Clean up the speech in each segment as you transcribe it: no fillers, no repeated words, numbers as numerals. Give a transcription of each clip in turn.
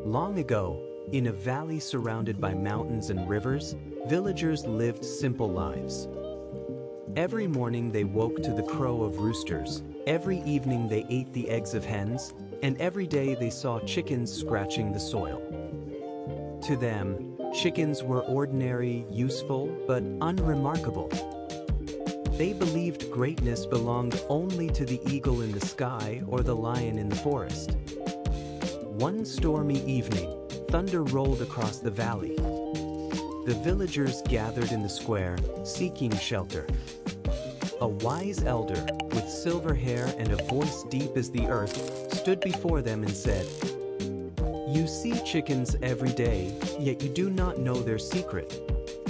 Long ago, in a valley surrounded by mountains and rivers, villagers lived simple lives. Every morning they woke to the crow of roosters, every evening they ate the eggs of hens, and every day they saw chickens scratching the soil. To them, chickens were ordinary, useful, but unremarkable. They believed greatness belonged only to the eagle in the sky or the lion in the forest. One stormy evening, thunder rolled across the valley. The villagers gathered in the square, seeking shelter. A wise elder, with silver hair and a voice deep as the earth, stood before them and said, "You see chickens every day, yet you do not know their secret.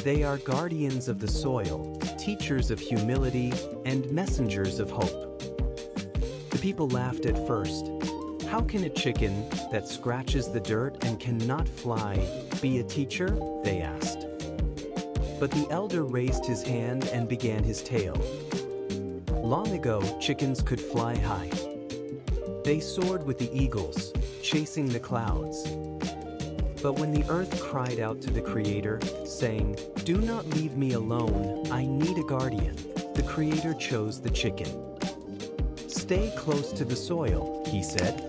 They are guardians of the soil, teachers of humility, and messengers of hope." The people laughed at first. How can a chicken that scratches the dirt and cannot fly be a teacher? They asked. But the elder raised his hand and began his tale. Long ago, chickens could fly high. They soared with the eagles, chasing the clouds. But when the earth cried out to the Creator, saying, "Do not leave me alone, I need a guardian," the Creator chose the chicken. "Stay close to the soil," he said.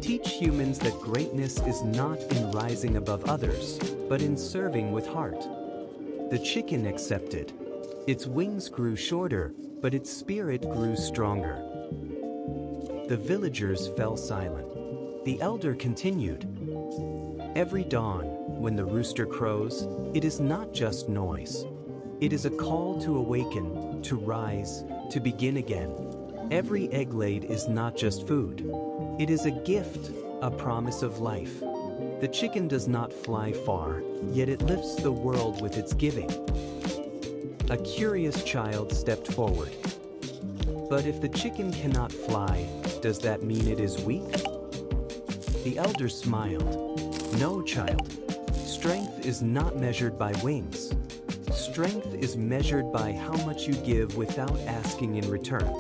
"Teach humans that greatness is not in rising above others, but in serving with heart." The chicken accepted. Its wings grew shorter, but its spirit grew stronger. The villagers fell silent. The elder continued. Every dawn, when the rooster crows, it is not just noise. It is a call to awaken, to rise, to begin again. Every egg laid is not just food. It is a gift, a promise of life. The chicken does not fly far, yet it lifts the world with its giving. A curious child stepped forward. "But if the chicken cannot fly, does that mean it is weak?" The elder smiled. "No, child. Strength is not measured by wings. Strength is measured by how much you give without asking in return."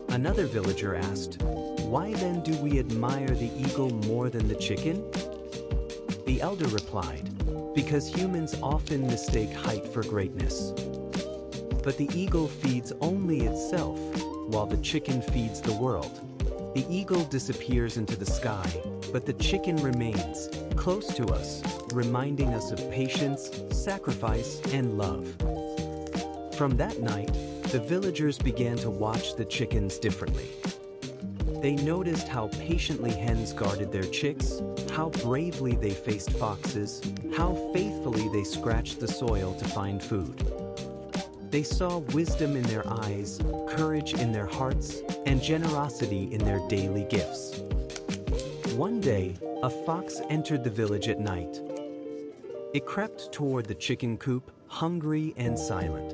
Another villager asked, "Why then do we admire the eagle more than the chicken?" The elder replied, "Because humans often mistake height for greatness. But the eagle feeds only itself, while the chicken feeds the world. The eagle disappears into the sky, but the chicken remains, close to us, reminding us of patience, sacrifice, and love." From that night, the villagers began to watch the chickens differently. They noticed how patiently hens guarded their chicks, how bravely they faced foxes, how faithfully they scratched the soil to find food. They saw wisdom in their eyes, courage in their hearts, and generosity in their daily gifts. One day, a fox entered the village at night. It crept toward the chicken coop, hungry and silent.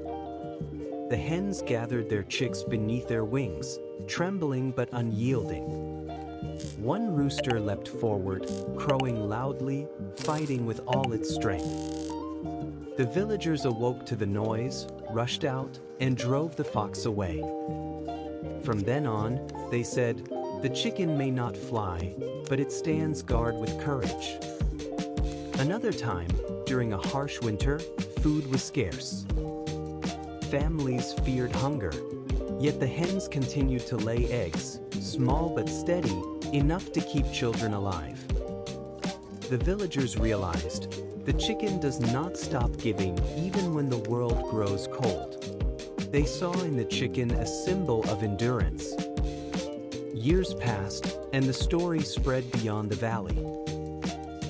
The hens gathered their chicks beneath their wings, trembling but unyielding. One rooster leapt forward, crowing loudly, fighting with all its strength. The villagers awoke to the noise, rushed out, and drove the fox away. From then on, they said, "The chicken may not fly, but it stands guard with courage." Another time, during a harsh winter, food was scarce. Families feared hunger, yet the hens continued to lay eggs, small but steady, enough to keep children alive. The villagers realized, the chicken does not stop giving even when the world grows cold. They saw in the chicken a symbol of endurance. Years passed, and the story spread beyond the valley.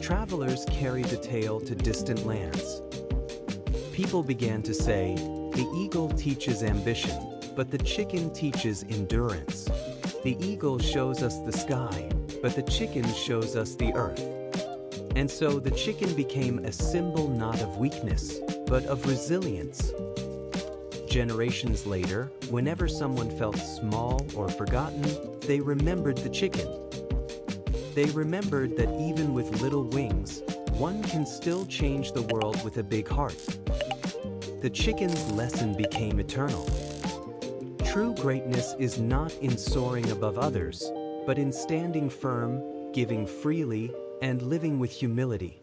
Travelers carried the tale to distant lands. People began to say, "The eagle teaches ambition, but the chicken teaches endurance. The eagle shows us the sky, but the chicken shows us the earth." And so the chicken became a symbol not of weakness, but of resilience. Generations later, whenever someone felt small or forgotten, they remembered the chicken. They remembered that even with little wings, one can still change the world with a big heart. The chicken's lesson became eternal. True greatness is not in soaring above others, but in standing firm, giving freely, and living with humility.